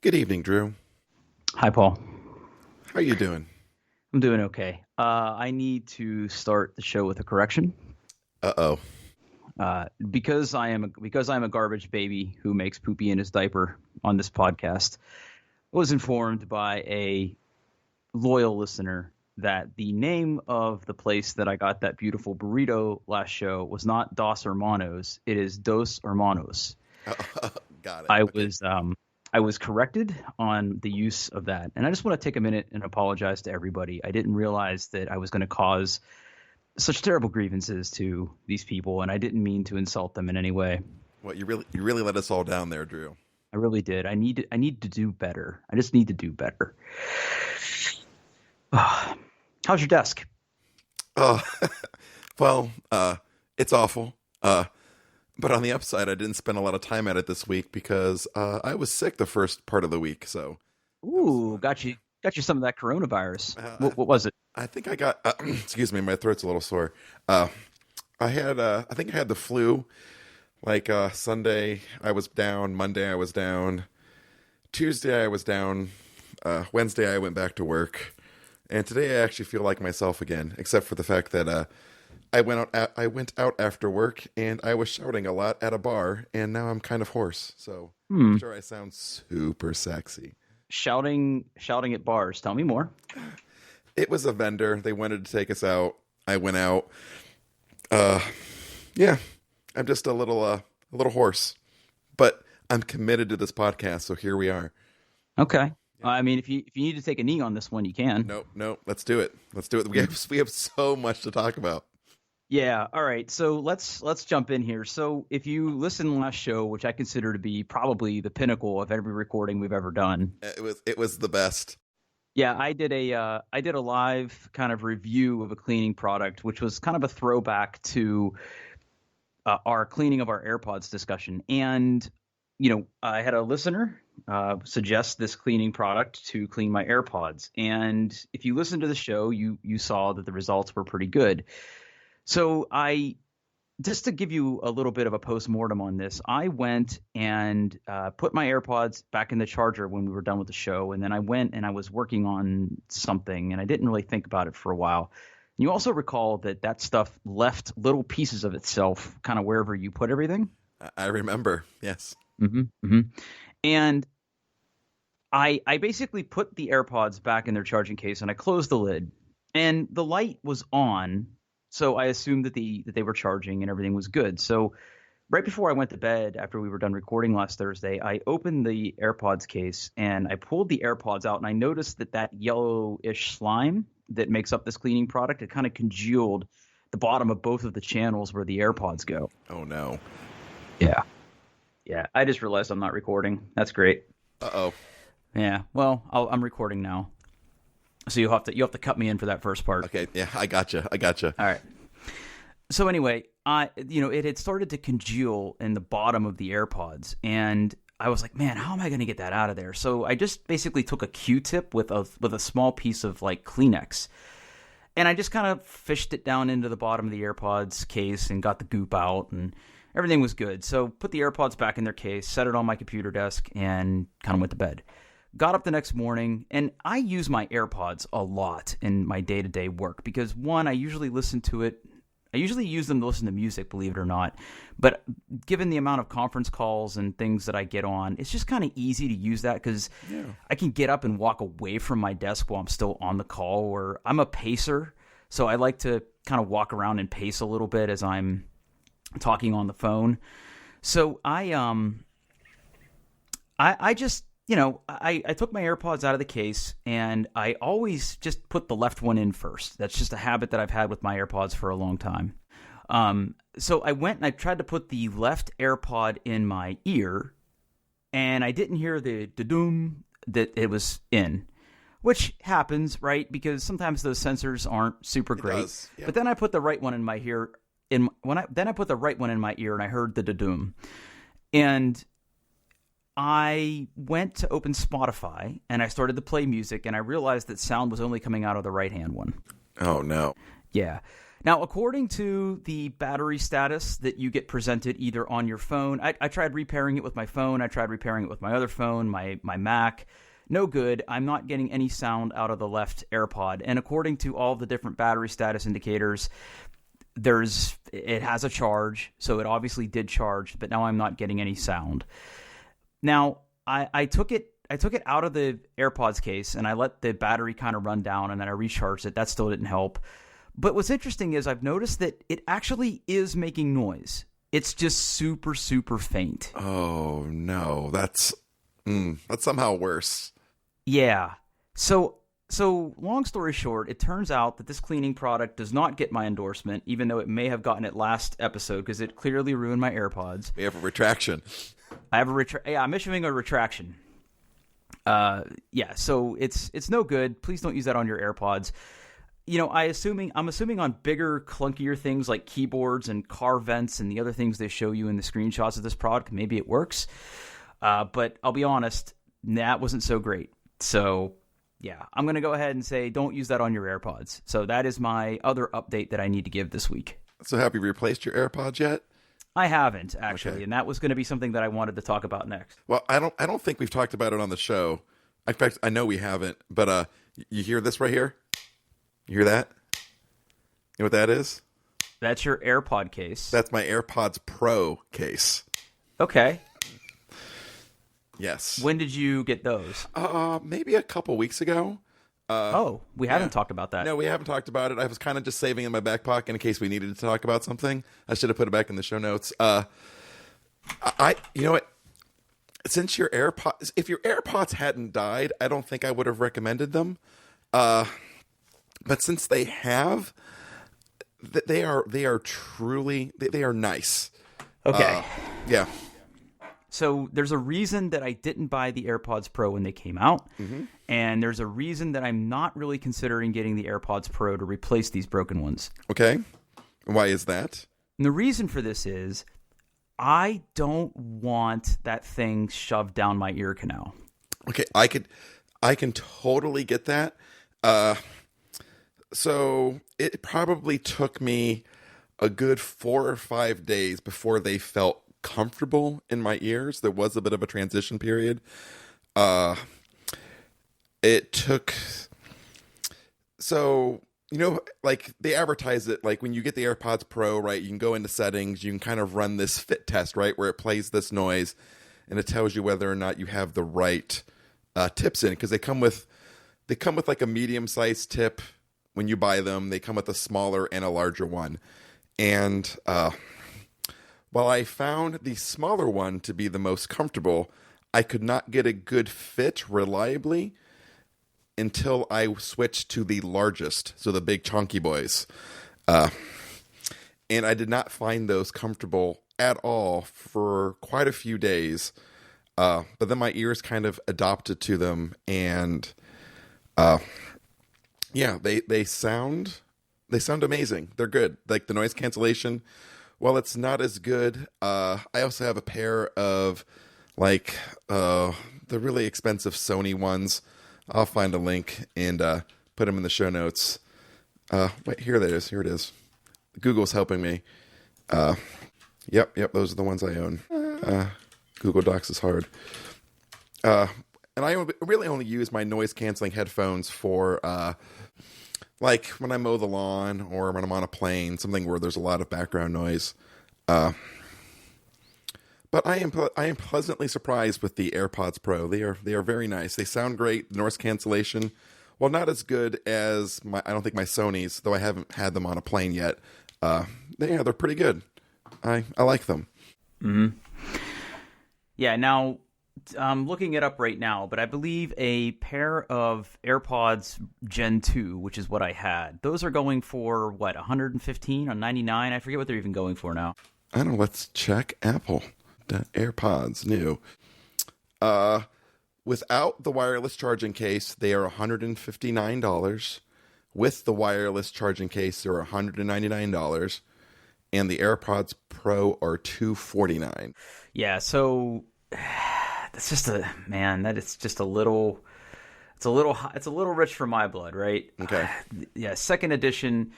Good evening, Drew. Hi, Paul. How you doing? I'm doing okay. I need to start the show with a correction. Uh-oh. Because I'm a garbage baby who makes poopy in his diaper on this podcast. I was informed by a loyal listener that the name of the place that I got that beautiful burrito last show was not Dos Hermanos. It is Dos Hermanos. Got it. I Okay. was um I was corrected on the use of that. And I just want to take a minute and apologize to everybody. I didn't realize that I was going to cause such terrible grievances to these people, and I didn't mean to insult them in any way. What you really let us all down there, Drew. I really did. I need to do better. I just need to do better. How's your desk? Oh, well, it's awful. But on the upside, I didn't spend a lot of time at it this week because I was sick the first part of the week, so that was Ooh, fun. got you some of that coronavirus. Uh, What was it? I think I got. Excuse me, my throat's a little sore. Uh, I had. I think I had the flu. Like Sunday, I was down. Monday, I was down. Tuesday, I was down. Wednesday, I went back to work, and today I actually feel like myself again, except for the fact that I went out after work, and I was shouting a lot at a bar, and now I'm kind of hoarse. So I'm Hmm. sure I sound super sexy. Shouting at bars. Tell me more. It was a vendor. They wanted to take us out. I went out. Uh, yeah, I'm just a little hoarse, but I'm committed to this podcast, so here we are. Okay. Yeah. I mean, if you need to take a knee on this one, you can. Nope, nope. Let's do it. Let's do it. We have so much to talk about. Yeah, all right. So let's jump in here. So if you listened last show, which I consider to be probably the pinnacle of every recording we've ever done. It was the best. Yeah, I did a live kind of review of a cleaning product, which was kind of a throwback to our cleaning of our AirPods discussion. And I had a listener suggest this cleaning product to clean my AirPods. And if you listened to the show, you saw that the results were pretty good. So just to give you a little bit of a post-mortem on this, I went and put my AirPods back in the charger when we were done with the show. And then I went and I was working on something and I didn't really think about it for a while. You also recall that stuff left little pieces of itself kind of wherever you put everything. I remember. Yes. Hmm. And I basically put the AirPods back in their charging case and I closed the lid and the light was on. So I assumed that they were charging and everything was good. So right before I went to bed, after we were done recording last Thursday, I opened the AirPods case and I pulled the AirPods out and I noticed that yellowish slime that makes up this cleaning product, it kind of congealed the bottom of both of the channels where the AirPods go. Oh no. Yeah. Yeah. I just realized I'm not recording. That's great. Uh-oh. Yeah. Well, I'm recording now. So you'll have to cut me in for that first part. Okay. Yeah, I gotcha. I gotcha. All right. So anyway, it had started to congeal in the bottom of the AirPods, and I was like, man, how am I going to get that out of there? So I just basically took a Q-tip with a small piece of like Kleenex, and I just kind of fished it down into the bottom of the AirPods case and got the goop out, and everything was good. So put the AirPods back in their case, set it on my computer desk, and kind of went to bed. Got up the next morning, and I use my AirPods a lot in my day-to-day work because, one, I usually use them to listen to music, believe it or not. But given the amount of conference calls and things that I get on, it's just kind of easy to use that because Yeah. I can get up and walk away from my desk while I'm still on the call, or I'm a pacer, so I like to kind of walk around and pace a little bit as I'm talking on the phone. So I just, I took my AirPods out of the case and I always just put the left one in first. That's just a habit that I've had with my AirPods for a long time. So I went and I tried to put the left AirPod in my ear and I didn't hear the doom that it was in, which happens, right? Because sometimes those sensors aren't super It great. does. Yeah. But then I put the right one in my ear. Then I put the right one in my ear and I heard the doom. And I went to open Spotify and I started to play music and I realized that sound was only coming out of the right hand one. Oh no. Yeah. Now, according to the battery status that you get presented either on your phone, I tried repairing it with my phone. I tried repairing it with my other phone, my Mac. No good. I'm not getting any sound out of the left AirPod. And according to all the different battery status indicators, it has a charge, so it obviously did charge, but now I'm not getting any sound. Now, I took it out of the AirPods case and I let the battery kind of run down, and then I recharged it. That still didn't help. But what's interesting is I've noticed that it actually is making noise. It's just super, super faint. Oh no, that's somehow worse. Yeah. So long story short, it turns out that this cleaning product does not get my endorsement, even though it may have gotten it last episode, because it clearly ruined my AirPods. We have a retraction. I'm issuing a retraction. So it's no good. Please don't use that on your AirPods. I'm assuming on bigger, clunkier things like keyboards and car vents and the other things they show you in the screenshots of this product, maybe it works. But I'll be honest, that wasn't so great. So yeah, I'm going to go ahead and say don't use that on your AirPods. So that is my other update that I need to give this week. So have you replaced your AirPods yet? I haven't, actually, Okay. and that was going to be something that I wanted to talk about next. Well, I don't think we've talked about it on the show. In fact, I know we haven't. But you hear this right here? You hear that? You know what that is? That's your AirPod case. That's my AirPods Pro case. Okay. Yes. When did you get those? Maybe a couple weeks ago. We haven't talked about that. No, we haven't talked about it. I was kind of just saving it in my back pocket in case we needed to talk about something. I should have put it back in the show notes. You know what? Since if your AirPods hadn't died, I don't think I would have recommended them. But since they have, they are truly they are nice. Okay. Yeah. So there's a reason that I didn't buy the AirPods Pro when they came out, and there's a reason that I'm not really considering getting the AirPods Pro to replace these broken ones. Okay. Why is that? And the reason for this is I don't want that thing shoved down my ear canal. Okay, I can totally get that. So it probably took me a good 4 or 5 days before they felt comfortable in my ears. There was a bit of a transition period. It took, so, like they advertise it, like when you get the AirPods Pro, right, you can go into settings, you can kind of run this fit test, right, where it plays this noise and it tells you whether or not you have the right tips in, because they come with like a medium-sized tip when you buy them. They come with a smaller and a larger one. And while I found the smaller one to be the most comfortable, I could not get a good fit reliably until I switched to the largest, so the big chunky boys. And I did not find those comfortable at all for quite a few days. But then my ears kind of adopted to them, and they sound amazing. They're good. Like the noise cancellation, while it's not as good, I also have a pair of like the really expensive Sony ones. I'll find a link and put them in the show notes. Wait, here it is. Here it is. Google's helping me. Yep, those are the ones I own. Google Docs is hard. And I really only use my noise canceling headphones for like when I mow the lawn or when I'm on a plane, something where there's a lot of background noise. But I am pleasantly surprised with the AirPods Pro. They are very nice. They sound great. The noise cancellation, well, not as good as I don't think my Sonys, though I haven't had them on a plane yet. They're pretty good. I like them. Mm-hmm. Yeah. Now, I'm looking it up right now, but I believe a pair of AirPods Gen 2, which is what I had, those are going for what, 115 or 99? I forget what they're even going for now. I don't know. Let's check Apple. The AirPods new. Without the wireless charging case, they are $159. With the wireless charging case, they're $199. And the AirPods Pro are $249. Yeah, so that's just it's a little rich for my blood, right? Okay. Yeah, second edition.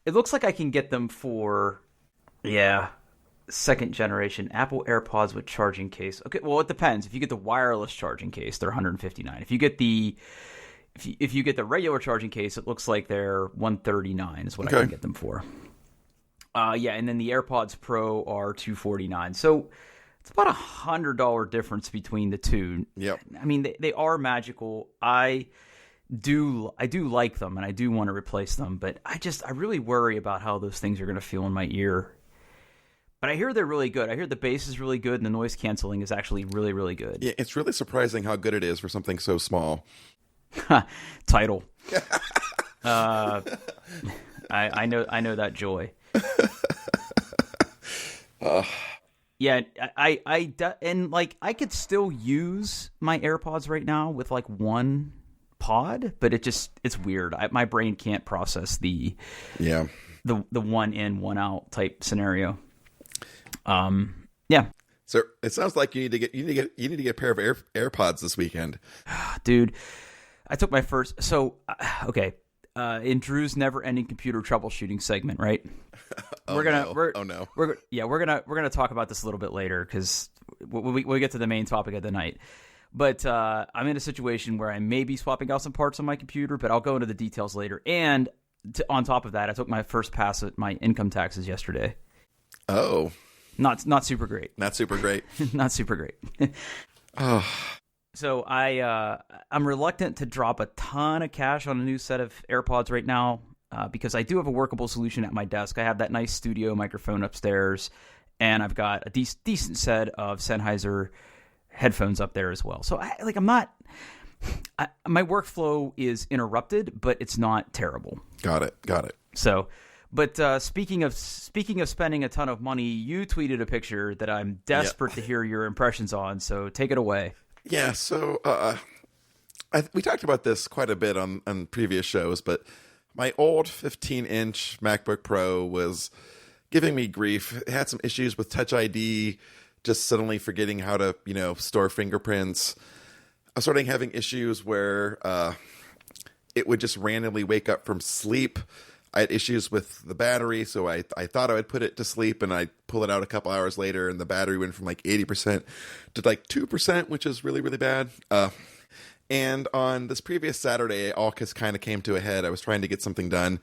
It looks like I can get them for, yeah, second generation Apple AirPods with charging case. Okay, well it depends. If you get the wireless charging case, they're $159. If you get the regular charging case, it looks like they're $139 is what I can get them for. Yeah, and then the AirPods Pro are $249. So it's about $100 difference between the two. Yep. I mean, they are magical. I do like them, and I do want to replace them, but I really worry about how those things are going to feel in my ear. But I hear they're really good. I hear the bass is really good, and the noise canceling is actually really, really good. Yeah, it's really surprising how good it is for something so small. Title. I know that joy. Yeah, and like I could still use my AirPods right now with like one pod, but it's weird. My brain can't process the one in one out type scenario. Yeah. So it sounds like you need to get a pair of AirPods this weekend, dude. I took my first. So okay. In Drew's never-ending computer troubleshooting segment, right? We're gonna talk about this a little bit later because we'll get to the main topic of the night. But I'm in a situation where I may be swapping out some parts on my computer, but I'll go into the details later. And on top of that, I took my first pass at my income taxes yesterday. Oh, not super great. Not super great. Not super great. Oh. So I'm reluctant to drop a ton of cash on a new set of AirPods right now because I do have a workable solution at my desk. I have that nice studio microphone upstairs, and I've got a decent set of Sennheiser headphones up there as well. So my workflow is interrupted, but it's not terrible. Got it. So, but speaking of spending a ton of money, you tweeted a picture that I'm desperate to hear your impressions on. So take it away. Yeah, so we talked about this quite a bit on previous shows, but my old 15-inch MacBook Pro was giving me grief. It had some issues with Touch ID, just suddenly forgetting how to, store fingerprints. I was starting having issues where it would just randomly wake up from sleep. I had issues with the battery, so I thought I would put it to sleep, and I pull it out a couple hours later, and the battery went from like 80% to like 2%, which is really, really bad. And on this previous Saturday, all just kind of came to a head. I was trying to get something done,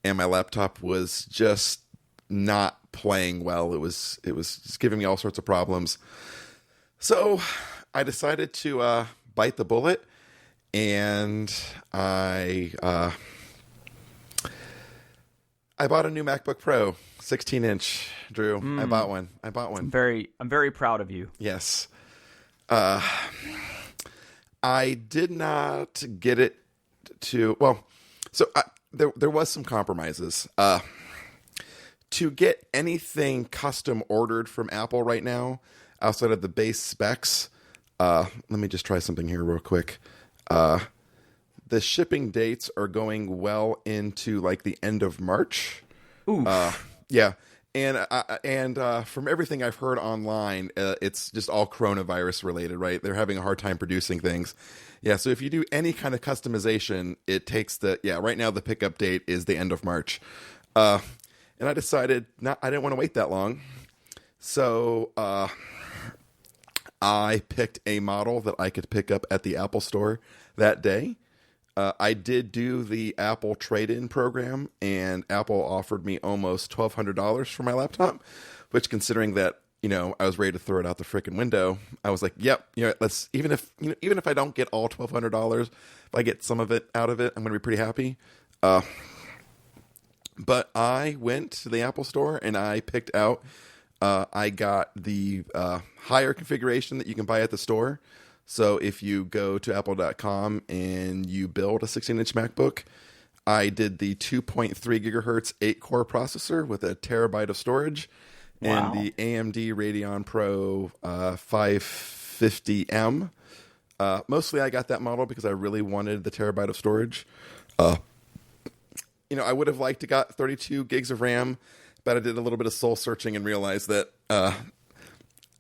and my laptop was just not playing well. It was just giving me all sorts of problems. So I decided to bite the bullet, and I bought a new MacBook Pro, 16-inch, Drew. I bought one. I'm very proud of you. Yes. I did not get it to, well, so there was some compromises. To get anything custom ordered from Apple right now, outside of the base specs, let me just try something here real quick. The shipping dates are going well into like the end of March. Ooh. Yeah. And from everything I've heard online, it's just all coronavirus related, right? They're having a hard time producing things. Yeah. So if you do any kind of customization, it takes right now the pickup date is the end of March. And I decided I didn't want to wait that long. So, I picked a model that I could pick up at the Apple store that day. I did do the Apple trade-in program, and Apple offered me almost $1,200 for my laptop, which, considering that, I was ready to throw it out the frickin' window, I was like, yep, let's, even if I don't get all $1,200, if I get some of it out of it, I'm going to be pretty happy. But I went to the Apple store and I picked out, I got the higher configuration that you can buy at the store. So if you go to apple.com and you build a 16-inch MacBook, I did the 2.3 gigahertz 8-core processor with a terabyte of storage. Wow. And the AMD Radeon Pro 550M. Mostly I got that model because I really wanted the terabyte of storage. I would have liked to got 32 gigs of RAM, but I did a little bit of soul searching and realized that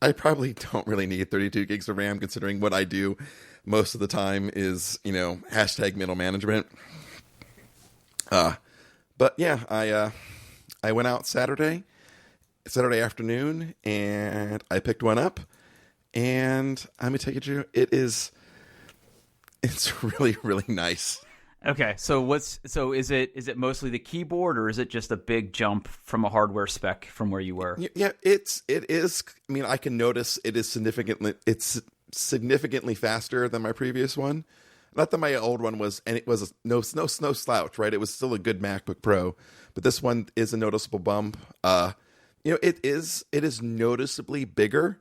I probably don't really need 32 gigs of RAM, considering what I do most of the time is, hashtag middle management. But But yeah, I went out Saturday afternoon, and I picked one up, and I'm gonna take you. It's really, really nice. Okay, so is it mostly the keyboard, or is it just a big jump from a hardware spec from where you were? Yeah, it is. I mean, I can notice it's significantly faster than my previous one. Not that my old one was, and it was no slouch, right? It was still a good MacBook Pro, but this one is a noticeable bump. It is noticeably bigger.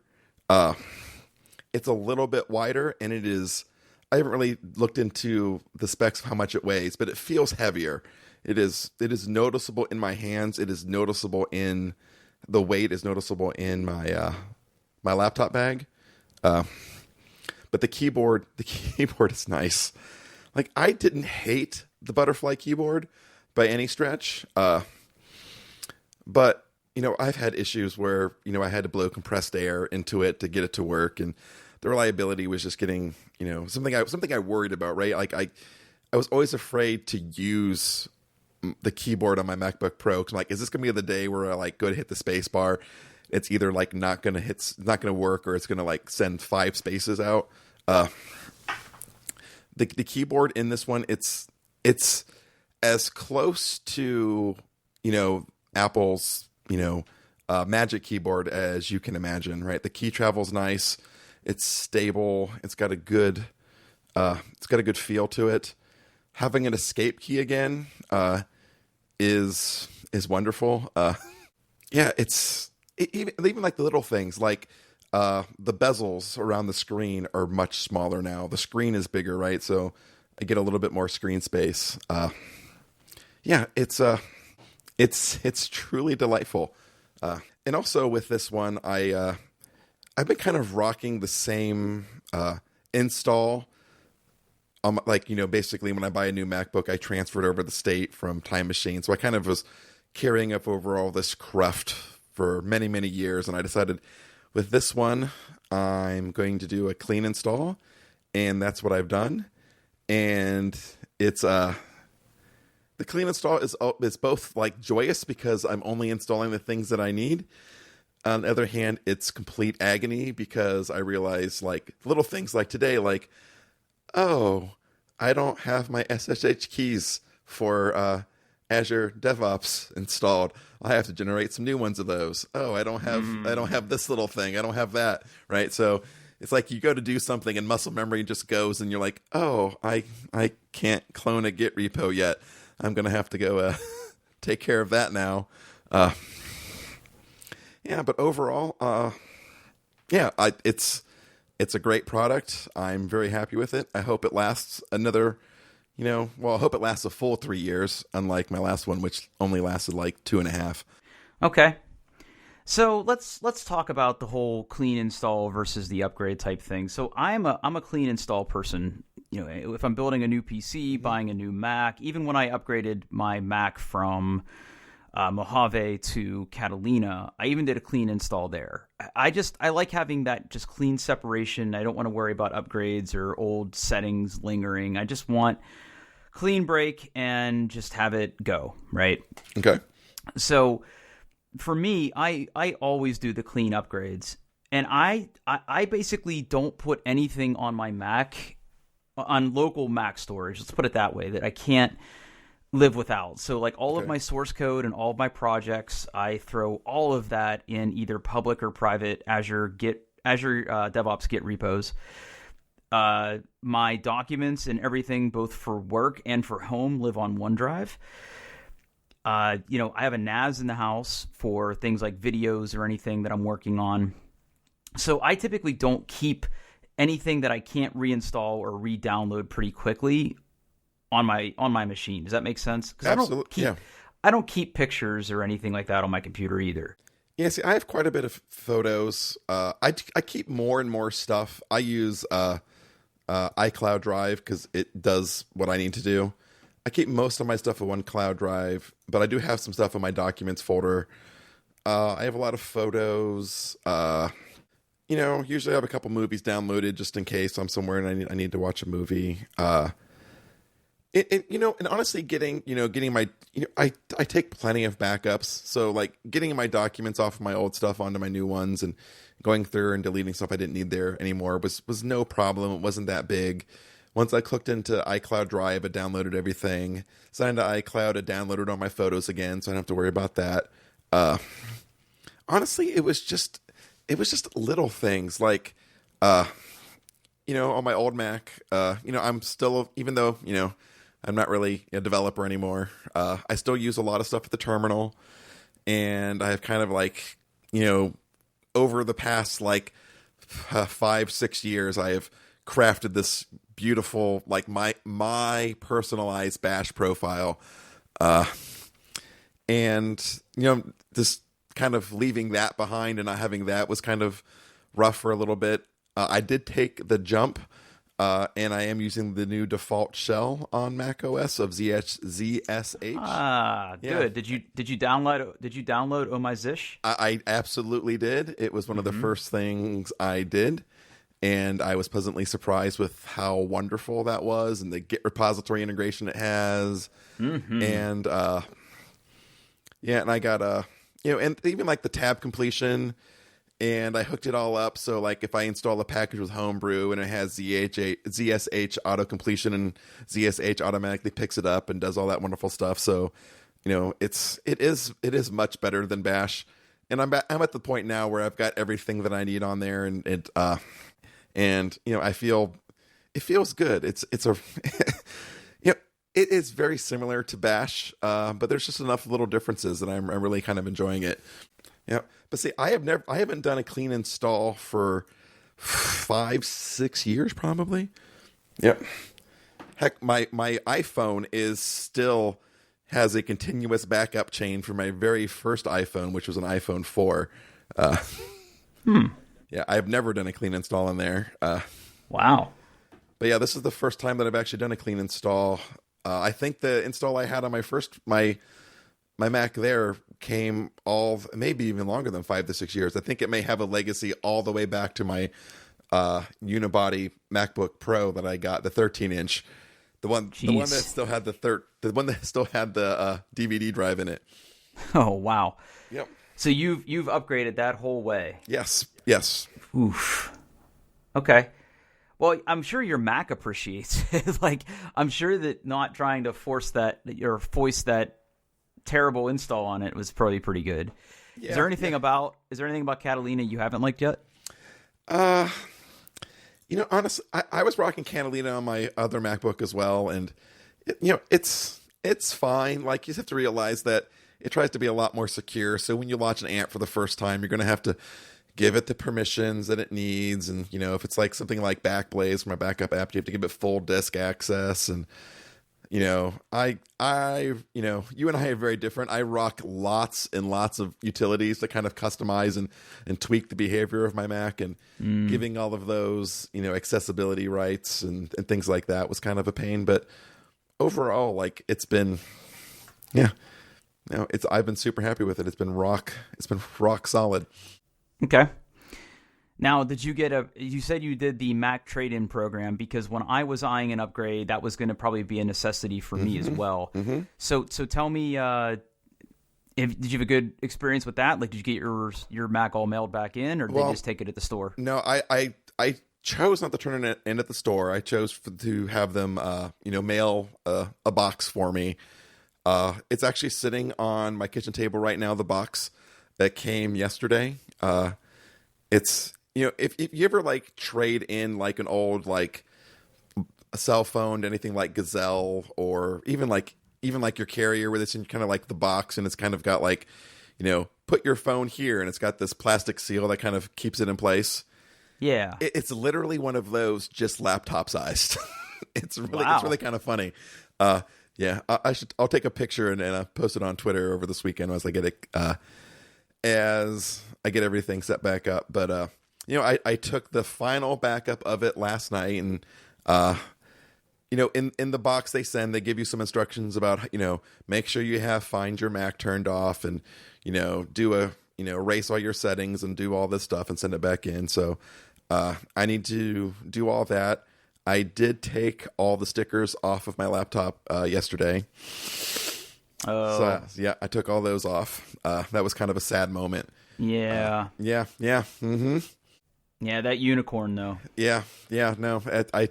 It's a little bit wider, and it is. I haven't really looked into the specs of how much it weighs, but it feels heavier. It is noticeable in my hands. It is noticeable in the weight is noticeable in my my laptop bag. But the keyboard is nice. Like, I didn't hate the butterfly keyboard by any stretch. But I've had issues where I had to blow compressed air into it to get it to work, and the reliability was just getting, something I worried about, right? Like I was always afraid to use the keyboard on my MacBook Pro, because I'm like, is this gonna be the day where I like go to hit the space bar, it's either like not gonna work, or it's gonna like send 5 spaces out. The keyboard in this one, it's as close to Apple's Magic Keyboard as you can imagine, right? The key travel's nice. It's stable. It's got a good feel to it. Having an escape key again is wonderful. Even like the little things, like the bezels around the screen are much smaller now. The screen is bigger, right? So I get a little bit more screen space. It's truly delightful. And also with this one, I've been kind of rocking the same install. Basically when I buy a new MacBook, I transfer it over the state from Time Machine. So I kind of was carrying up over all this cruft for many, many years. And I decided with this one, I'm going to do a clean install. And that's what I've done. And it's the clean install is both like joyous, because I'm only installing the things that I need. On the other hand, it's complete agony, because I realize like little things like today, like, oh, I don't have my SSH keys for Azure DevOps installed. I have to generate some new ones of those. Oh, I don't have this little thing. I don't have that. Right. So it's like you go to do something and muscle memory just goes, and you're like, oh, I can't clone a Git repo yet. I'm going to have to go take care of that now. Yeah, but overall, it's a great product. I'm very happy with it. I hope it lasts another, I hope it lasts a full 3 years, unlike my last one, which only lasted like 2.5. Okay. So let's talk about the whole clean install versus the upgrade type thing. So I'm a clean install person. If I'm building a new PC, buying a new Mac, even when I upgraded my Mac from Mojave to Catalina, I even did a clean install there. I like having that just clean separation. I don't want to worry about upgrades or old settings lingering. I just want clean break and just have it go, right? Okay. So for me, I always do the clean upgrades, and I basically don't put anything on my Mac, on local Mac storage, let's put it that way, that I can't live without. So like all of my source code and all of my projects, I throw all of that in either public or private Azure DevOps Git repos. My documents and everything, both for work and for home, live on OneDrive. I have a NAS in the house for things like videos or anything that I'm working on. So I typically don't keep anything that I can't reinstall or re-download pretty quickly on my machine. Does that make sense? Absolutely. I don't keep pictures or anything like that on my computer either. Yeah, see, I have quite a bit of photos. I keep more and more stuff. I use iCloud Drive because it does what I need to do. I keep most of my stuff on one cloud drive, but I do have some stuff in my documents folder. I have a lot of photos. Usually I have a couple movies downloaded just in case I'm somewhere and I need to watch a movie. And honestly, getting my, I take plenty of backups. So like getting my documents off of my old stuff onto my new ones and going through and deleting stuff I didn't need there anymore was no problem. It wasn't that big. Once I clicked into iCloud Drive, it downloaded everything. Signed to iCloud, it downloaded all my photos again, so I don't have to worry about that. Honestly, it was just little things like, on my old Mac, I'm still, even though, I'm not really a developer anymore, I still use a lot of stuff at the terminal, and I have kind of like, over the past like 5-6 years, I have crafted this beautiful, like my personalized Bash profile, and this kind of leaving that behind and not having that was kind of rough for a little bit. I did take the jump, and I am using the new default shell on Mac OS of ZSH. Ah, good. Yeah. Did you download Oh My Zish? I absolutely did. It was one of the first things I did, and I was pleasantly surprised with how wonderful that was, and the Git repository integration it has, and and I got and even like the tab completion. And I hooked it all up, so like if I install a package with Homebrew and it has ZSH auto completion, and ZSH automatically picks it up and does all that wonderful stuff. So, it is much better than Bash. And I'm at the point now where I've got everything that I need on there, and I feel it feels good. It's a it is very similar to Bash, but there's just enough little differences that I'm really kind of enjoying it. Yeah, but see, I haven't done a clean install for 5-6 years probably. Yep. Heck, my iPhone still has a continuous backup chain from my very first iPhone, which was an iPhone 4. Yeah, I've never done a clean install in there. Wow. But yeah, this is the first time that I've actually done a clean install. I think the install I had on my Mac there came maybe even longer than 5 to 6 years. I think it may have a legacy all the way back to my unibody MacBook Pro that I got, the 13-inch, the one that still had the DVD drive in it. Oh wow. Yep. So you've upgraded that whole way. Yes. Oof. Okay. Well, I'm sure your Mac appreciates it. Like, I'm sure that not trying to force that or foist that terrible install on it was probably pretty good. Yeah, is there anything about Catalina you haven't liked yet? Honestly, I was rocking Catalina on my other MacBook as well, and it's fine. Like, you just have to realize that it tries to be a lot more secure. So when you launch an amp for the first time, you're going to have to give it the permissions that it needs, and if it's like something like Backblaze for my backup app, you have to give it full disk access. And you and I are very different. I rock lots and lots of utilities to kind of customize and tweak the behavior of my Mac, and giving all of those, accessibility rights and things like that was kind of a pain. But overall, like, it's been, I've been super happy with it. It's been rock solid. Okay. Now, you said you did the Mac trade-in program, because when I was eyeing an upgrade, that was going to probably be a necessity for me as well. Mm-hmm. So tell me, did you have a good experience with that? Like, did you get your Mac all mailed back in, or did you just take it at the store? No, I chose not to turn it in at the store. I chose to have them, mail a box for me. It's actually sitting on my kitchen table right now, the box that came yesterday. It's, if you ever like trade in like an old, like a cell phone to anything like Gazelle, or even like your Carrier, where it's in kind of like the box and it's kind of got like, put your phone here, and it's got this plastic seal that kind of keeps it in place. Yeah. It's literally one of those, just laptop sized. It's really kind of funny. Yeah, I'll take a picture and post it on Twitter over this weekend as I get it, as I get everything set back up. But I took the final backup of it last night, and in the box they give you some instructions about, make sure you have Find Your Mac turned off, and do erase all your settings and do all this stuff and send it back in. So I need to do all that. I did take all the stickers off of my laptop yesterday. Oh. So, yeah, I took all those off. That was kind of a sad moment. Yeah. Yeah. Mm-hmm. Yeah, that unicorn though. Yeah. No, I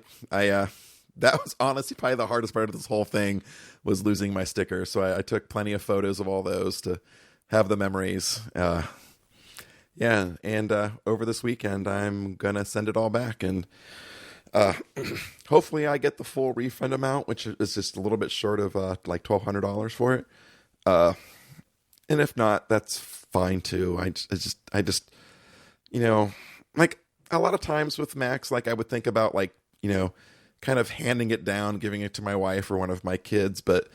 that was honestly probably the hardest part of this whole thing was losing my sticker. So I took plenty of photos of all those to have the memories. Yeah, and over this weekend, I'm gonna send it all back, and hopefully I get the full refund amount, which is just a little bit short of like $1,200 for it. And if not, that's fine too. I just, like a lot of times with Macs, like I would think about like, kind of handing it down, giving it to my wife or one of my kids, but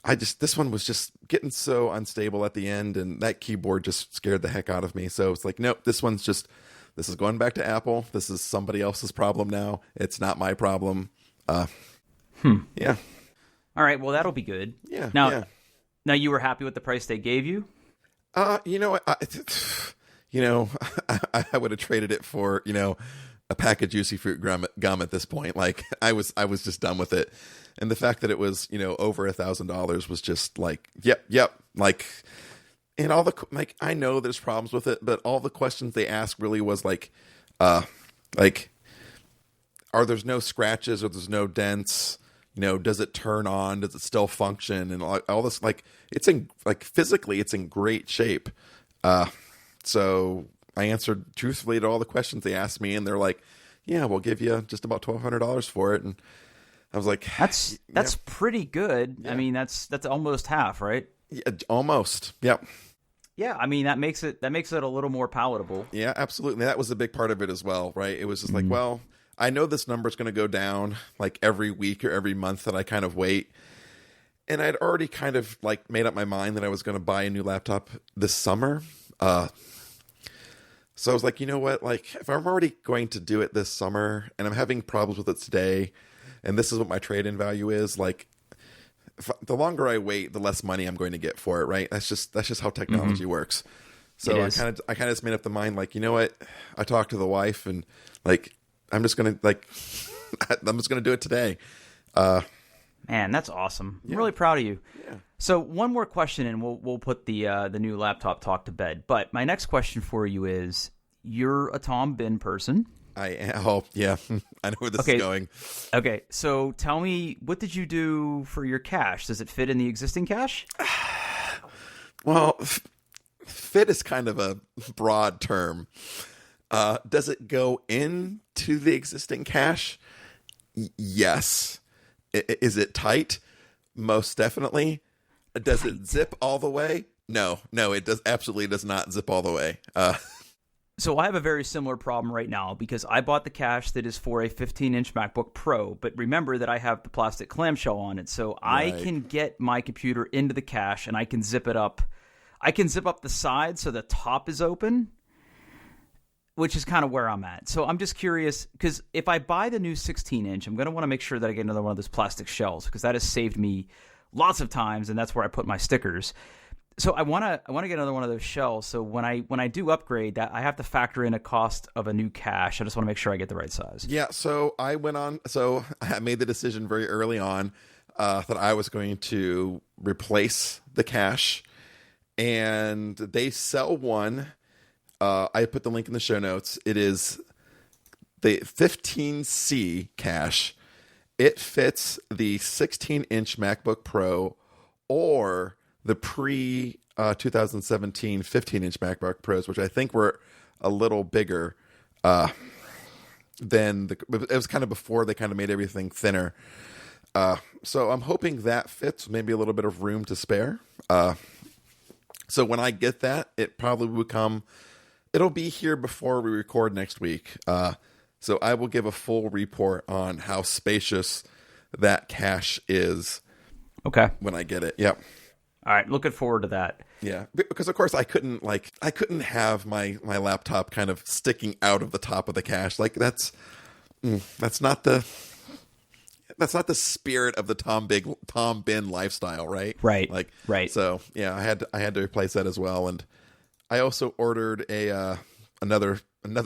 this one was just getting so unstable at the end, and that keyboard just scared the heck out of me. So it's like, nope, this is going back to Apple. This is somebody else's problem now. It's not my problem. Yeah. All right. Well, that'll be good. Yeah. Now you were happy with the price they gave you? I would have traded it for, a pack of Juicy Fruit gum at this point. Like I was just done with it. And the fact that it was, over $1,000 was just like, yep. Like, and all the, like, I know there's problems with it, but all the questions they asked really was like, are there's no scratches or there's no dents? Does it turn on? Does it still function? And all this, like, it's in, like, physically, it's in great shape. So I answered truthfully to all the questions they asked me, and they're like, yeah, we'll give you just about $1,200 for it. And I was like, that's pretty good. Yeah. I mean, that's almost half, right? Yeah, almost. Yep. Yeah, I mean that makes it a little more palatable. Yeah, absolutely. That was a big part of it as well, right? It was just like, well, I know this number's going to go down like every week or every month that I kind of wait. And I'd already kind of like made up my mind that I was going to buy a new laptop this summer. So I was like, you know what? Like, if I'm already going to do it this summer and I'm having problems with it today, and this is what my trade-in value is, like, the longer I wait, the less money I'm going to get for it, right? That's just how technology works. So I kind of just made up the mind, like, you know what? I talked to the wife, and like, I'm just gonna do it today. Man, that's awesome. I'm really proud of you. Yeah. So one more question, and we'll put the new laptop talk to bed. But my next question for you is: you're a Tom Bin person. I am. Oh, yeah. I know where this is going. Okay, so tell me, what did you do for your cache? Does it fit in the existing cache? Well, fit is kind of a broad term. Does it go into the existing cache? Yes. Is it tight? Most definitely. Does it zip all the way? No, it absolutely does not zip all the way. So I have a very similar problem right now because I bought the cache that is for a 15-inch MacBook Pro, but remember that I have the plastic clamshell on it, so right. I can get my computer into the cache and I can zip it up. I can zip up the side so the top is open, which is kind of where I'm at. So I'm just curious, because if I buy the new 16-inch, I'm going to want to make sure that I get another one of those plastic shells, because that has saved me lots of times, and that's where I put my stickers. So I want to get another one of those shells. So when I do upgrade that, I have to factor in a cost of a new cache. I just want to make sure I get the right size. Yeah. So I made the decision very early on that I was going to replace the cache, and they sell one. I put the link in the show notes. It is the 15C cache. It fits the 16-inch MacBook Pro or the pre-2017 15-inch MacBook Pros, which I think were a little bigger than it was kind of before they kind of made everything thinner. So I'm hoping that fits, maybe a little bit of room to spare. So when I get that, it probably will come. It'll be here before we record next week. So I will give a full report on how spacious that cache is. Okay. When I get it. Yep. All right, looking forward to that. Yeah, because of course I couldn't have my laptop kind of sticking out of the top of the cache. Like that's not the spirit of the Tom Bin lifestyle, right? Right. Right. So yeah, I had to replace that as well, and I also ordered another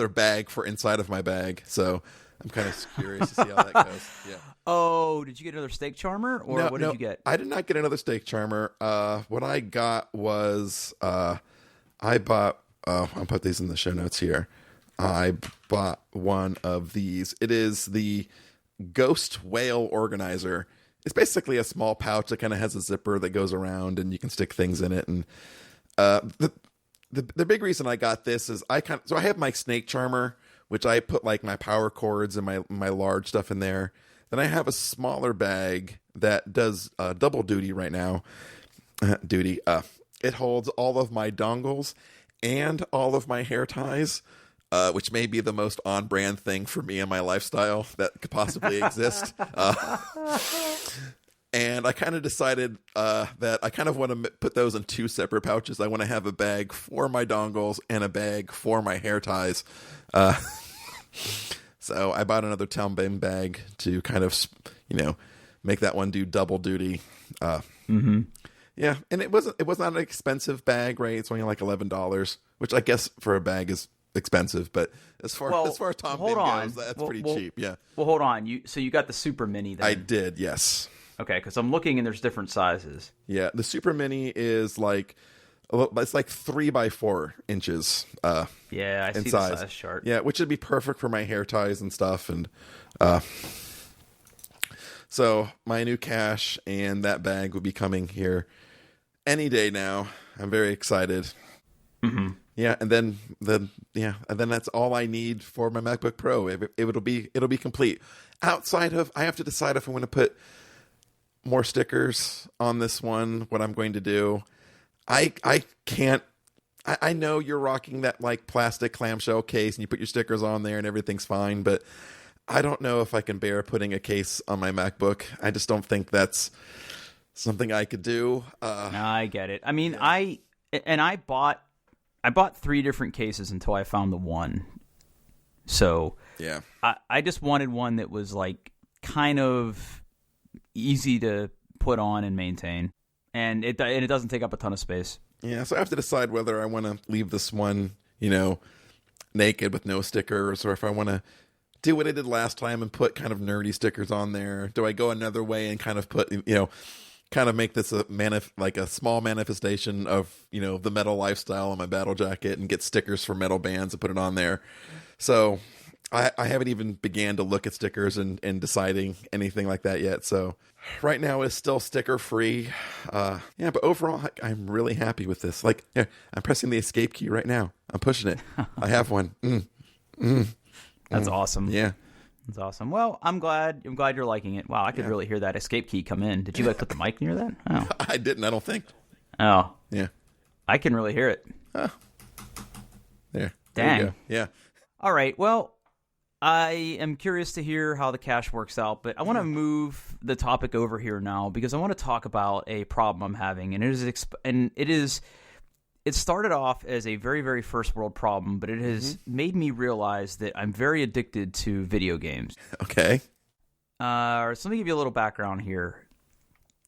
bag for inside of my bag. So I'm kind of curious to see how that goes. Yeah. Oh, did you get another steak charmer, or what did you get? I did not get another steak charmer. What I got was I bought. I'll put these in the show notes here. I bought one of these. It is the Ghost Whale Organizer. It's basically a small pouch that kind of has a zipper that goes around, and you can stick things in it. And the big reason I got this is I have my snake charmer, which I put like my power cords and my large stuff in there. Then I have a smaller bag that does double duty right now. It holds all of my dongles and all of my hair ties, which may be the most on-brand thing for me and my lifestyle that could possibly exist. And I kind of decided that I kind of want to put those in two separate pouches. I want to have a bag for my dongles and a bag for my hair ties. So I bought another Town Bin bag to kind of, make that one do double duty. Yeah, and it was not an expensive bag, right? It's only like $11, which I guess for a bag is expensive, but as far as Town Bin goes, that's pretty cheap. Yeah. Well, hold on. So you got the Super Mini then? I did, yes. Okay, because I'm looking and there's different sizes. Yeah, the Super Mini is like it's like 3 by 4 inches. Yeah, I see size. the size chart. Yeah, which would be perfect for my hair ties and stuff. And so my new cache and that bag will be coming here any day now. I'm very excited. Mm-hmm. Yeah, and then that's all I need for my MacBook Pro. It'll be complete. Outside of, I have to decide if I want to put more stickers on this one. What I'm going to do, I can't. I know you're rocking that like plastic clamshell case and you put your stickers on there and everything's fine, but I don't know if I can bear putting a case on my MacBook. I just don't think that's something I could do. No, I get it. I mean, yeah. I bought 3 different cases until I found the one. So yeah, I just wanted one that was like kind of easy to put on and maintain, and it doesn't take up a ton of space. Yeah, so I have to decide whether I want to leave this one, naked with no stickers, or if I want to do what I did last time and put kind of nerdy stickers on there. Do I go another way and kind of put, kind of make this a small manifestation of, the metal lifestyle on my battle jacket and get stickers for metal bands and put it on there. So I haven't even began to look at stickers and deciding anything like that yet. So right now it's still sticker free. But overall I'm really happy with this. Like, yeah, I'm pressing the escape key right now. I'm pushing it. I have one. That's awesome. Yeah. That's awesome. Well, I'm glad you're liking it. Wow, I could really hear that escape key come in. Did you put the mic near that? Oh. I didn't, I don't think. Oh. Yeah. I can really hear it. Oh. There. Dang. There you go. Yeah. All right. Well, I am curious to hear how the cache works out, but I want to move the topic over here now because I want to talk about a problem I'm having, and it started off as a very, very first world problem, but it has made me realize that I'm very addicted to video games. Okay. So let me give you a little background here.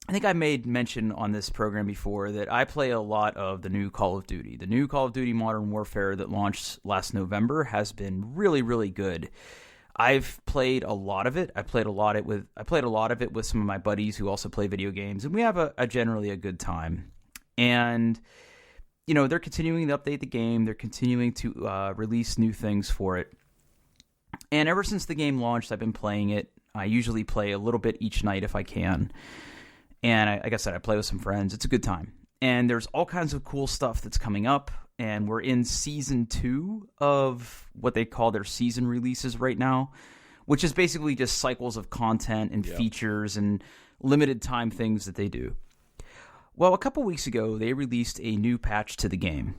I think I made mention on this program before that I play a lot of the new Call of Duty. The new Call of Duty Modern Warfare that launched last November has been really, really good. I've played a lot of it. I played a lot of it with some of my buddies who also play video games, and we have a generally a good time. And they're continuing to update the game. They're continuing to release new things for it. And ever since the game launched, I've been playing it. I usually play a little bit each night if I can. And like I said, I play with some friends. It's a good time. And there's all kinds of cool stuff that's coming up. And we're in Season 2 of what they call their season releases right now, which is basically just cycles of content and features and limited time things that they do. Well, a couple weeks ago, they released a new patch to the game.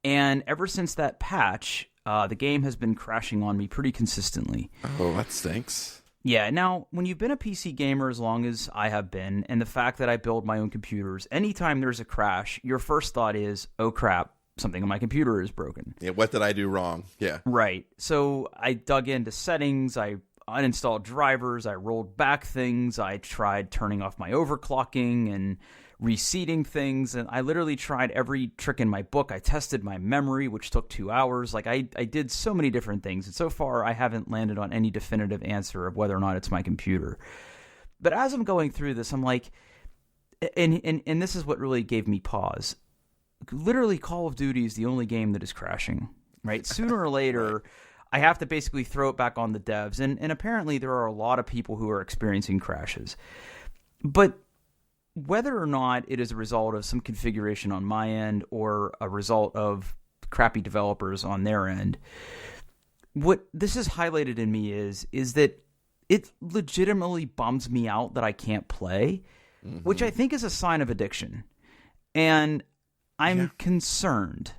And ever since that patch, the game has been crashing on me pretty consistently. Oh, that stinks. Yeah, now, when you've been a PC gamer as long as I have been, and the fact that I build my own computers, anytime there's a crash, your first thought is, oh crap, something on my computer is broken. Yeah, what did I do wrong? Yeah. Right. So I dug into settings, I uninstalled drivers. I rolled back things. I tried turning off my overclocking and reseating things. And I literally tried every trick in my book. I tested my memory, which took 2 hours. Like I did so many different things. And so far, I haven't landed on any definitive answer of whether or not it's my computer. But as I'm going through this, I'm like, and this is what really gave me pause. Literally, Call of Duty is the only game that is crashing, right? Sooner or later, I have to basically throw it back on the devs. And apparently there are a lot of people who are experiencing crashes. But whether or not it is a result of some configuration on my end or a result of crappy developers on their end, what this has highlighted in me is that it legitimately bums me out that I can't play, which I think is a sign of addiction. And I'm concerned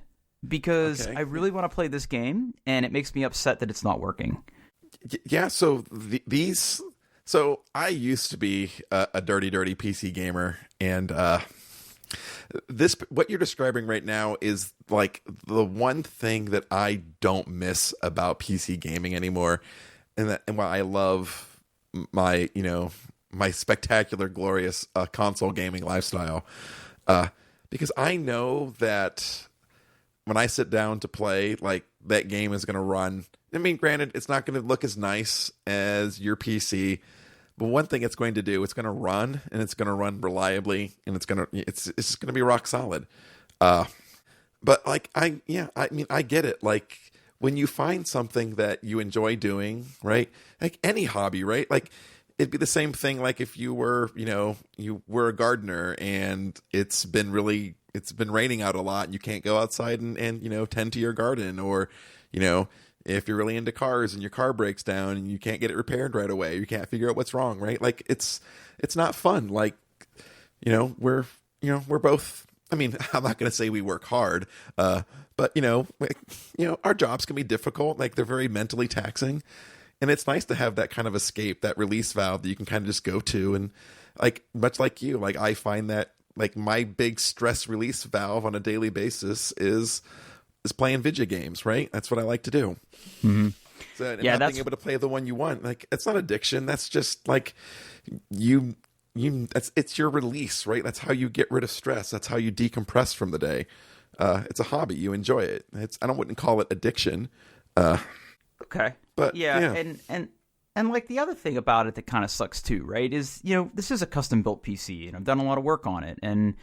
because I really want to play this game, and it makes me upset that it's not working. Yeah, so so I used to be a dirty PC gamer, and what you're describing right now is like the one thing that I don't miss about PC gaming anymore, and why I love my my spectacular, glorious console gaming lifestyle, because I know that when I sit down to play, like that game is going to run. I mean, granted, it's not going to look as nice as your PC, but one thing it's going to do, it's going to run, and it's going to run reliably, and it's just going to be rock solid. But like I mean, I get it. Like when you find something that you enjoy doing, right? Like any hobby, right? Like it'd be the same thing. Like if you were, you were a gardener, and it's been raining out a lot, and you can't go outside and tend to your garden, or if you're really into cars and your car breaks down and you can't get it repaired right away, you can't figure out what's wrong, right? Like it's not fun. Like we're both. I mean, I'm not going to say we work hard, but our jobs can be difficult. Like they're very mentally taxing, and it's nice to have that kind of escape, that release valve that you can kind of just go to. And like much like you, like I find that like my big stress release valve on a daily basis is playing video games, right? That's what I like to do. Mm-hmm. So, and not being able to play the one you want, like it's not addiction. That's just like it's your release, right? That's how you get rid of stress. That's how you decompress from the day. It's a hobby. You enjoy it. I wouldn't call it addiction. Okay. But yeah. And like the other thing about it that kind of sucks too, right? Is, this is a custom built PC, and I've done a lot of work on it, and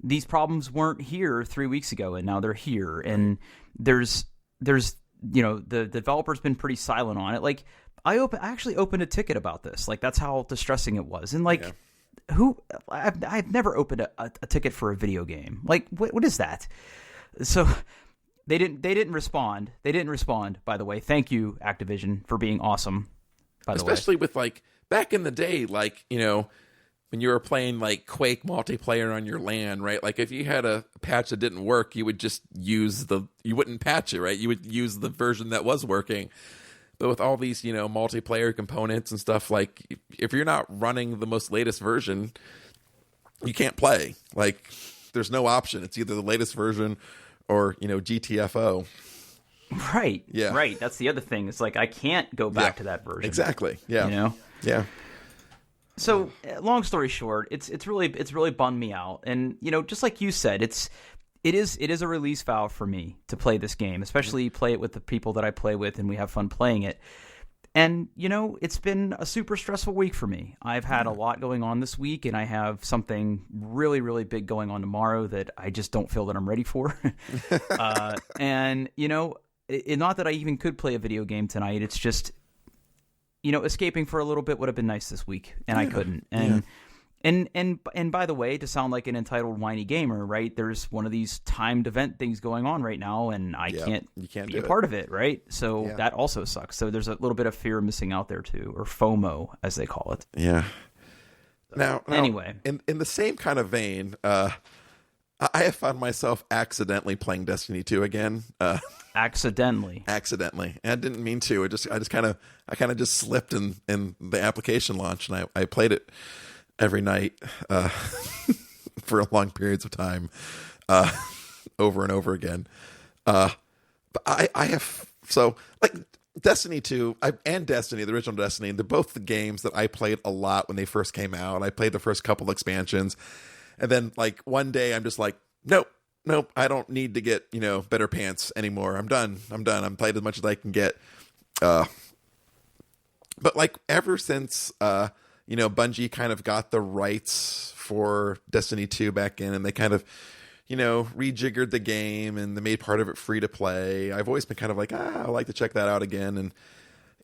these problems weren't here 3 weeks ago, and now they're here. And there's the developer's been pretty silent on it. Like I actually opened a ticket about this. Like that's how distressing it was. And like I've never opened a ticket for a video game. Like what is that? So they didn't respond. They didn't respond, by the way. Thank you, Activision, for being awesome. By the way. Especially with like back in the day, like, when you were playing like Quake multiplayer on your LAN, right? Like if you had a patch that didn't work, you would just you wouldn't patch it, right? You would use the version that was working. But with all these, multiplayer components and stuff, like if you're not running the most latest version, you can't play. Like there's no option. It's either the latest version or, GTFO. Right. Yeah. Right. That's the other thing. It's like I can't go back to that version. Exactly. Yeah. Yeah. So, long story short, it's really bummed me out, and just like you said, it is a release valve for me to play this game, especially play it with the people that I play with, and we have fun playing it. And it's been a super stressful week for me. I've had a lot going on this week, and I have something really, really big going on tomorrow that I just don't feel that I'm ready for. And not that I even could play a video game tonight. It's just escaping for a little bit would have been nice this week, and I couldn't. And by the way, to sound like an entitled whiny gamer, right? There's one of these timed event things going on right now, and I can't be a part of it, right? So that also sucks. So there's a little bit of fear of missing out there too, or FOMO as they call it. Yeah. Now anyway, in the same kind of vein, I have found myself accidentally playing Destiny 2 again. Accidentally. And I didn't mean to. I kind of just slipped in the application launch, and I played it every night for long periods of time, over and over again. But I have, so like Destiny 2 and Destiny, the original Destiny, they're both the games that I played a lot when they first came out. I played the first couple expansions. And then, like, one day I'm just like, nope, I don't need to get, better pants anymore. I'm done. I'm played as much as I can get. But, like, ever since, Bungie kind of got the rights for Destiny 2 back in, and they kind of, rejiggered the game, and they made part of it free to play. I've always been kind of like, I'd like to check that out again.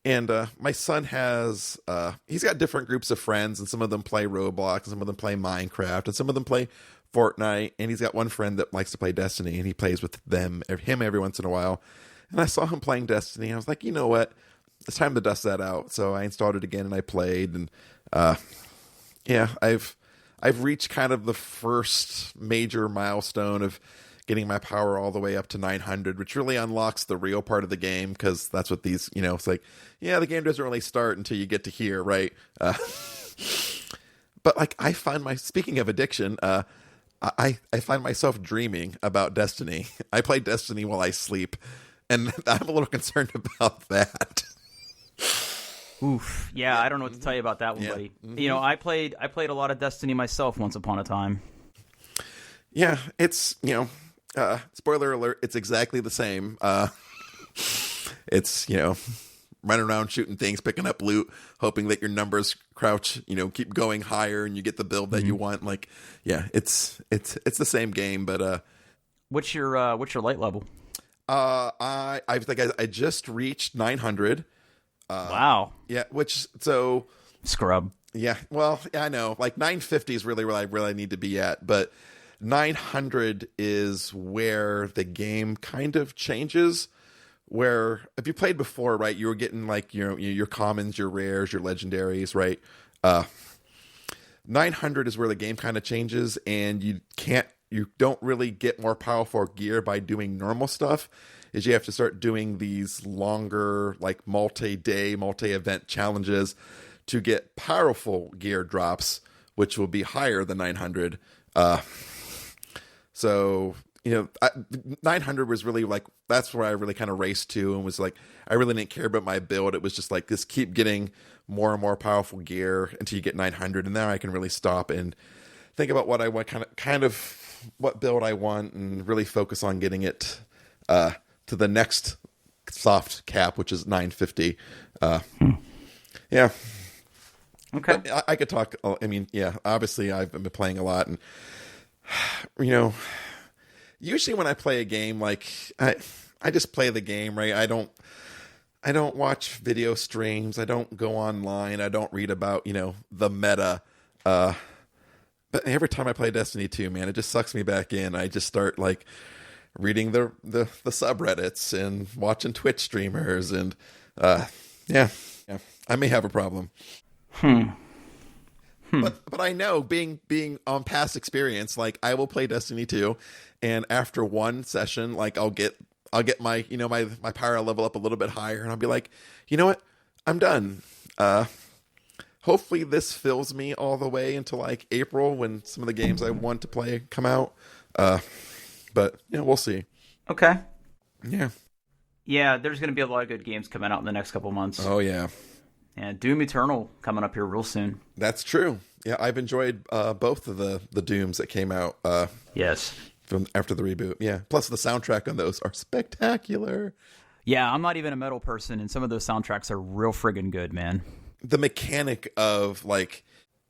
And my son has, he's got different groups of friends, and some of them play Roblox, and some of them play Minecraft, and some of them play Fortnite, and he's got one friend that likes to play Destiny, and he plays with him every once in a while. And I saw him playing Destiny. I was like, you know what? It's time to dust that out. So I installed it again, and I played, and I've reached kind of the first major milestone of getting my power all the way up to 900, which really unlocks the real part of the game, because that's what these, it's like, the game doesn't really start until you get to here, right? But like, speaking of addiction, I find myself dreaming about Destiny. I play Destiny while I sleep, and I'm a little concerned about that. Oof. Yeah, I don't know what to tell you about that one, buddy. Mm-hmm. I played a lot of Destiny myself once upon a time. Yeah, it's, spoiler alert, it's exactly the same. It's, running around shooting things, picking up loot, hoping that your numbers crouch, keep going higher and you get the build that you want. Like, yeah, it's the same game, but what's your light level? I think I just reached 900. Wow. Yeah, scrub. Yeah, well, yeah, I know. Like 950 is really where I really need to be at, but 900 is where the game kind of changes. Where if you played before, right, you were getting like your commons, your rares, your legendaries, right? 900 is where the game kind of changes, and you don't really get more powerful gear by doing normal stuff. Is you have to start doing these longer, like multi-day, multi-event challenges to get powerful gear drops, which will be higher than 900. So 900 was really like, that's where I really kind of raced to, and was like, I really didn't care about my build. It was just like, just keep getting more and more powerful gear until you get 900, and now I can really stop and think about what I want, kind of what build I want, and really focus on getting it to the next soft cap, which is 950. Yeah. Okay. But I could talk. I mean, yeah. Obviously, I've been playing a lot, and usually when I play a game, like I just play the game, right? I don't watch video streams. I don't go online. I don't read about the meta. But every time I play Destiny 2, man, it just sucks me back in. I just start like reading the subreddits and watching Twitch streamers, and yeah, I may have a problem. But I know, being on past experience, like I will play Destiny 2, and after one session, like I'll get my my power level up a little bit higher, and I'll be like, you know what, I'm done. Hopefully this fills me all the way until like April, when some of the games I want to play come out. But we'll see. Okay. Yeah. Yeah, there's going to be a lot of good games coming out in the next couple months. Oh yeah. And Doom Eternal coming up here real soon. That's true. Yeah, I've enjoyed both of the Dooms that came out. Yes. From after the reboot. Yeah. Plus the soundtrack on those are spectacular. Yeah, I'm not even a metal person, and some of those soundtracks are real friggin' good, man. The mechanic of like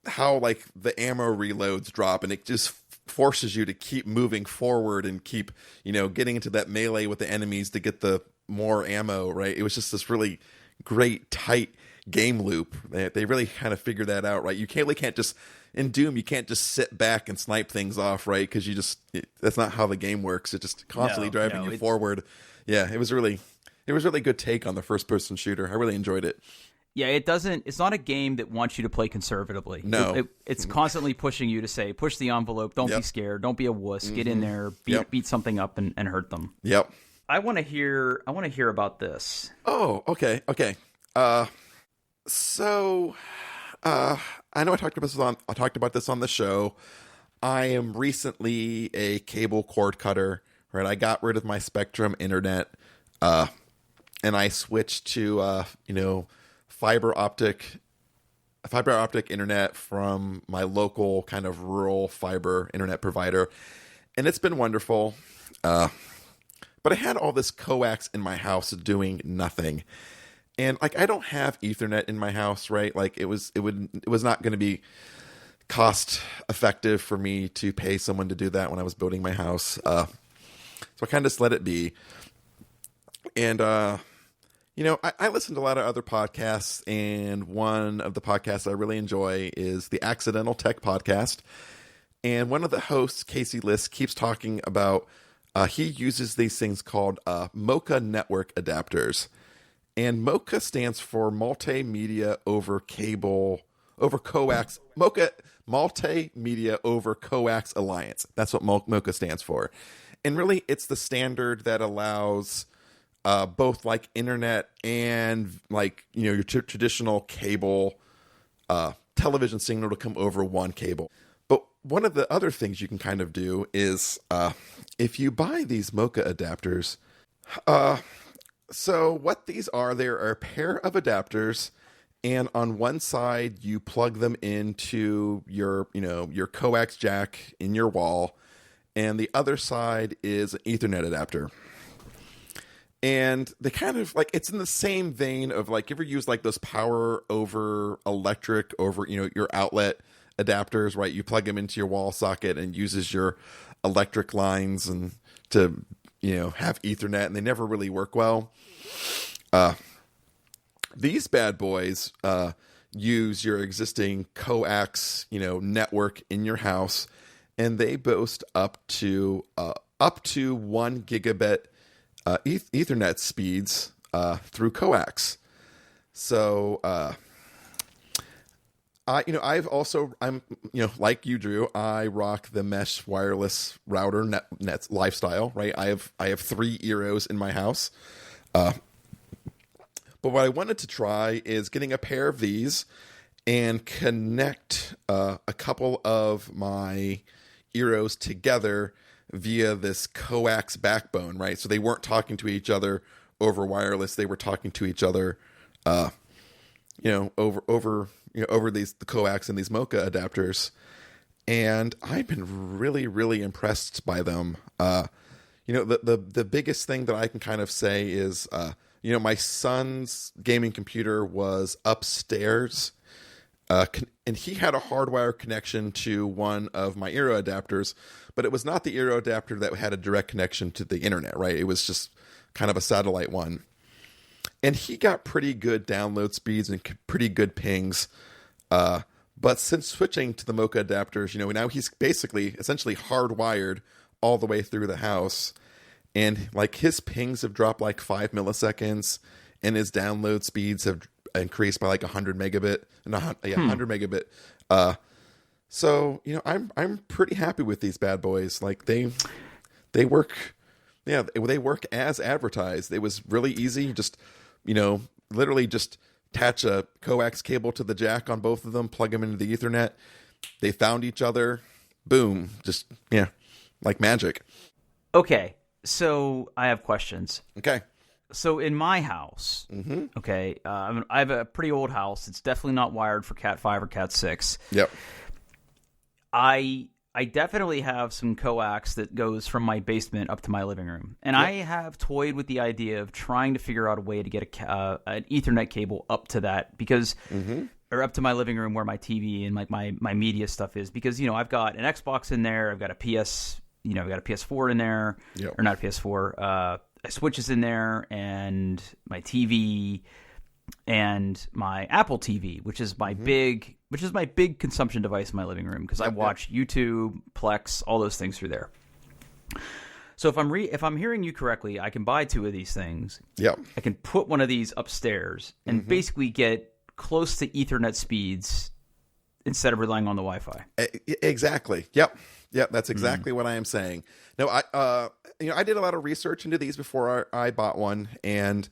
how like the ammo reloads drop, and it just forces you to keep moving forward and keep getting into that melee with the enemies to get the more ammo, right? It was just this really great tight game loop. They really kind of figured that out, right? You can't just in Doom, you can't just sit back and snipe things off, right? Because that's not how the game works. It's just constantly driving you forward. Yeah, it was really good take on the first person shooter. I really enjoyed it. Yeah, it's not a game that wants you to play conservatively. No. It's constantly pushing you to say, push the envelope, don't be scared, don't be a wuss, get in there, beat something up and hurt them. Yep. I want to hear about this. Oh, okay. So, I know I talked about this on the show. I am recently a cable cord cutter, right? I got rid of my Spectrum internet. and I switched to fiber optic internet from my local kind of rural fiber internet provider, and it's been wonderful. But I had all this coax in my house doing nothing. And like, I don't have Ethernet in my house, right? Like it was not going to be cost effective for me to pay someone to do that when I was building my house. So I kind of just let it be. And, I listen to a lot of other podcasts, and one of the podcasts I really enjoy is the Accidental Tech Podcast. And one of the hosts, Casey Liss, keeps talking about, he uses these things called MoCA network adapters. And MoCA stands for Multimedia Over Cable, Over Coax, MoCA, Multimedia Over Coax Alliance. That's what MoCA stands for. And really, it's the standard that allows both like internet and like, your traditional cable television signal to come over one cable. But one of the other things you can kind of do is if you buy these MoCA adapters, so what these are, there are a pair of adapters, and on one side you plug them into your coax jack in your wall, and the other side is an Ethernet adapter. And they kind of like, it's in the same vein of like, you ever use like those power over electric over, your outlet adapters, right? You plug them into your wall socket and uses your electric lines and to, have Ethernet, and they never really work well. These bad boys use your existing coax, network in your house, and they boast up to 1 gigabit Ethernet speeds through coax. So I'm like you, Drew, I rock the mesh wireless router net lifestyle, right? I have 3 Eeros in my house. But what I wanted to try is getting a pair of these and connect a couple of my Eeros together via this coax backbone, right? So they weren't talking to each other over wireless; they were talking to each other, over the coax and these MoCA adapters. And I've been really, really impressed by them. The biggest thing that I can kind of say is, my son's gaming computer was upstairs, and he had a hardwire connection to one of my Eero adapters, but it was not the Eero adapter that had a direct connection to the internet, right? It was just kind of a satellite one. And he got pretty good download speeds and pretty good pings. But since switching to the MoCA adapters, now he's essentially hardwired all the way through the house. And like his pings have dropped like 5 milliseconds, and his download speeds have increased by like 100 megabit. 100 megabit. So I'm pretty happy with these bad boys. Like they work. Yeah, they work as advertised. It was really easy. Just literally just attach a coax cable to the jack on both of them, plug them into the Ethernet. They found each other. Boom. Just, like magic. Okay. So I have questions. Okay. So in my house, okay, I have a pretty old house. It's definitely not wired for Cat 5 or Cat 6. Yep. I definitely have some coax that goes from my basement up to my living room. And yep. I have toyed with the idea of trying to figure out a way to get an Ethernet cable up to that because or up to my living room where my TV and like my media stuff is, because I've got an Xbox in there, I've got a I've got a PS4 in there, yep. or not a PS4, switches in there, and my TV and my Apple TV, which is my big consumption device in my living room because I watch YouTube, Plex, all those things through there. So if I'm hearing you correctly, I can buy 2 of these things. Yep. I can put one of these upstairs and basically get close to Ethernet speeds instead of relying on the Wi-Fi. Exactly. Yep. That's exactly what I am saying. No, I did a lot of research into these before I bought one, and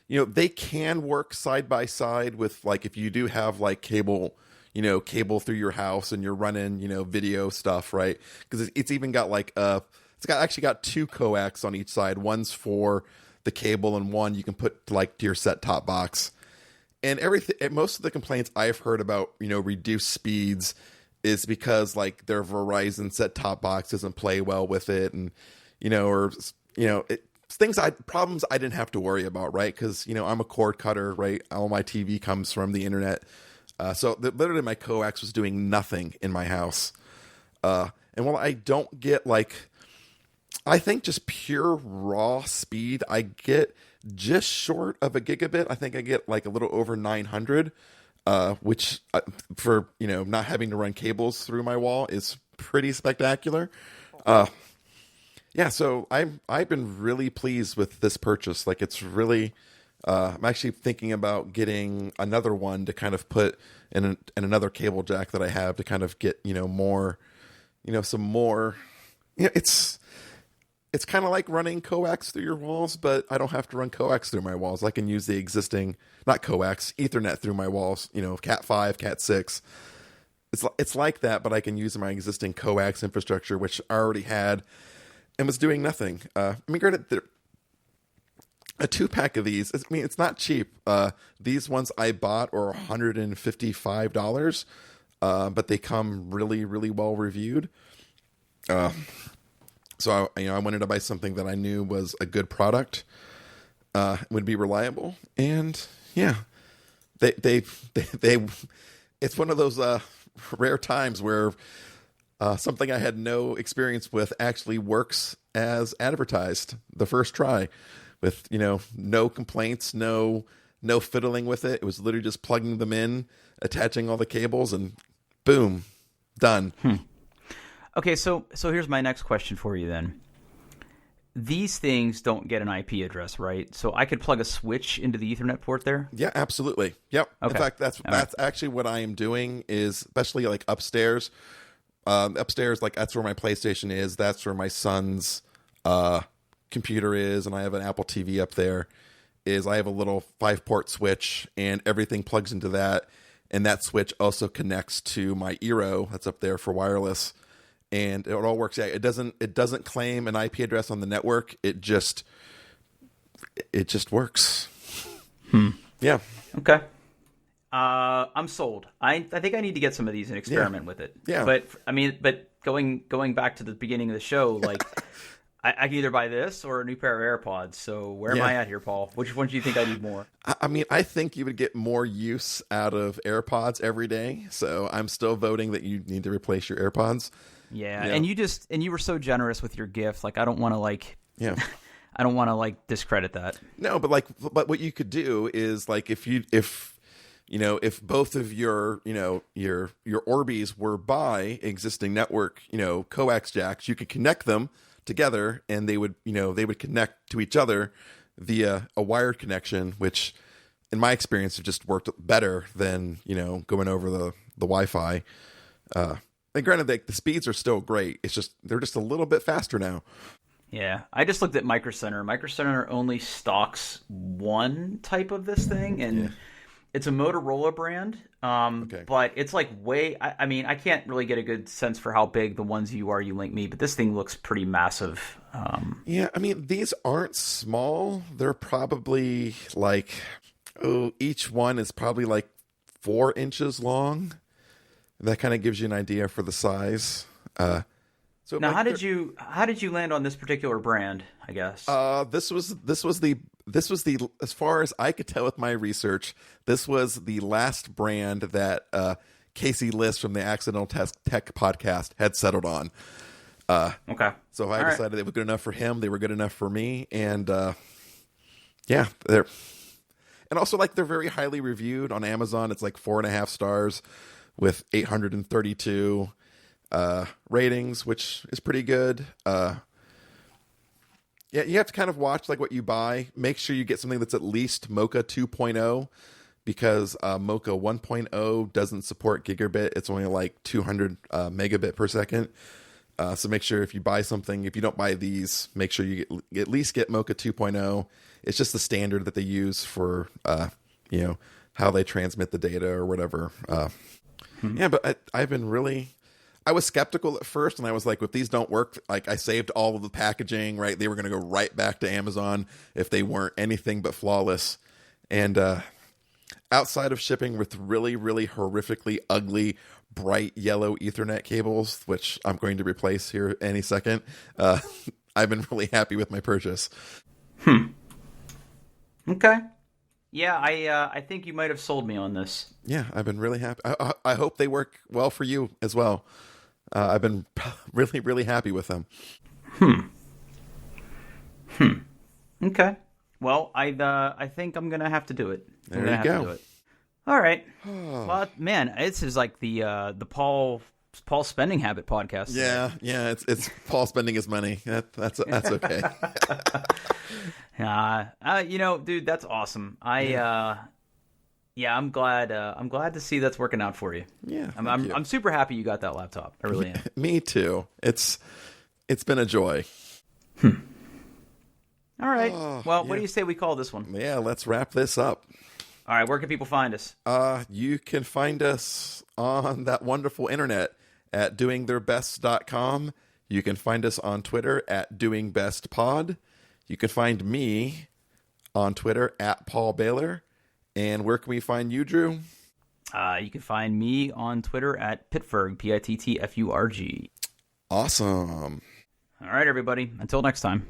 they can work side by side with, like, if you do have like cable through your house and you're running video stuff, right? Because it's even got like it's actually got 2 coax on each side. One's for the cable in one you can put like to your set top box. And everything, most of the complaints I've heard about, reduced speeds is because like their Verizon set top box doesn't play well with it, and problems I didn't have to worry about, right? Because I'm a cord cutter, right? All my TV comes from the internet, so literally my coax was doing nothing in my house. And while I don't get I think just pure raw speed, I get just short of a gigabit. I think I get like a little over 900, which for, not having to run cables through my wall is pretty spectacular. Yeah, so I've been really pleased with this purchase. Like it's really, I'm actually thinking about getting another one to kind of put in another cable jack that I have to kind of get, more, some more, it's kind of like running coax through your walls, but I don't have to run coax through my walls. I can use the existing, not coax, Ethernet through my walls, Cat 5, Cat 6. It's like that, but I can use my existing coax infrastructure, which I already had and was doing nothing. Granted, a 2-pack of these, it's not cheap. These ones I bought are $155, but they come really, really well reviewed. So I wanted to buy something that I knew was a good product, would be reliable, and yeah, they it's one of those rare times where something I had no experience with actually works as advertised the first try, with no complaints, no fiddling with it. It was literally just plugging them in, attaching all the cables, and boom, done. Okay, so here's my next question for you then. These things don't get an IP address, right? So I could plug a switch into the Ethernet port there? Yeah, absolutely. Yep. Okay. In fact, that's actually what I am doing, is especially like upstairs. Upstairs, like that's where my PlayStation is. That's where my son's computer is, and I have an Apple TV up there. I have a little 5-port switch, and everything plugs into that. And that switch also connects to my Eero that's up there for wireless. And it all works. Yeah, it doesn't claim an IP address on the network. It just works. Yeah. Okay. I'm sold. I think I need to get some of these and experiment with it. Yeah. But going back to the beginning of the show, like I can either buy this or a new pair of AirPods. So where am I at here, Paul? Which one do you think I need more? I think you would get more use out of AirPods every day. So I'm still voting that you need to replace your AirPods. Yeah. And you were so generous with your gift. Like I don't want to I don't want to discredit that. No, but what you could do is if both of your Orbeez were by existing network, coax jacks, you could connect them together, and they would connect to each other via a wired connection, which in my experience have just worked better than, going over the Wi-Fi. And granted, the speeds are still great. It's just, they're just a little bit faster now. Yeah, I just looked at Micro Center. Micro Center only stocks one type of this thing, and it's a Motorola brand. But it's way. I can't really get a good sense for how big the ones you link me, but this thing looks pretty massive. Yeah, these aren't small. They're probably each one is probably 4 inches long. That kind of gives you an idea for the size. So now, how did you land on this particular brand? I guess this was the as far as I could tell with my research, this was the last brand that Casey Liss from the Accidental Tech podcast had settled on. Okay, so I decided they were good enough for him. They were good enough for me, and they're also they're very highly reviewed on Amazon. It's 4.5 stars with 832 ratings, which is pretty good. You have to kind of watch what you buy. Make sure you get something that's at least MoCA 2.0, because MoCA 1.0 doesn't support gigabit. It's only 200 megabit per second. So make sure if you buy something, if you don't buy these, make sure you at least get MoCA 2.0. It's just the standard that they use for how they transmit the data or whatever. Yeah, but I've been really I was skeptical at first, and I was like, if these don't work, like I saved all of the packaging, right? They were going to go right back to Amazon if they weren't anything but flawless. And outside of shipping with really, really horrifically ugly, bright yellow Ethernet cables, which I'm going to replace here any second, I've been really happy with my purchase. Okay. Yeah, I think you might have sold me on this. Yeah, I've been really happy. I hope they work well for you as well. I've been really, really happy with them. Okay. Well, I think I'm gonna have to do it. There you go. To do it. All right. Well, man, this is like the Paul Spending Habit podcast. Yeah, it's Paul spending his money. That's okay. Dude, that's awesome. I'm glad to see that's working out for you. Yeah, I'm super happy you got that laptop. I really am. Me too. It's been a joy. All right. What do you say we call this one? Yeah, let's wrap this up. All right, where can people find us? You can find us on that wonderful internet at doingtheirbest.com. You can find us on Twitter at doingbestpod. You can find me on Twitter at Paul Baylor. And where can we find you, Drew? You can find me on Twitter at Pitfurg, Pittfurg. Awesome. All right, everybody. Until next time.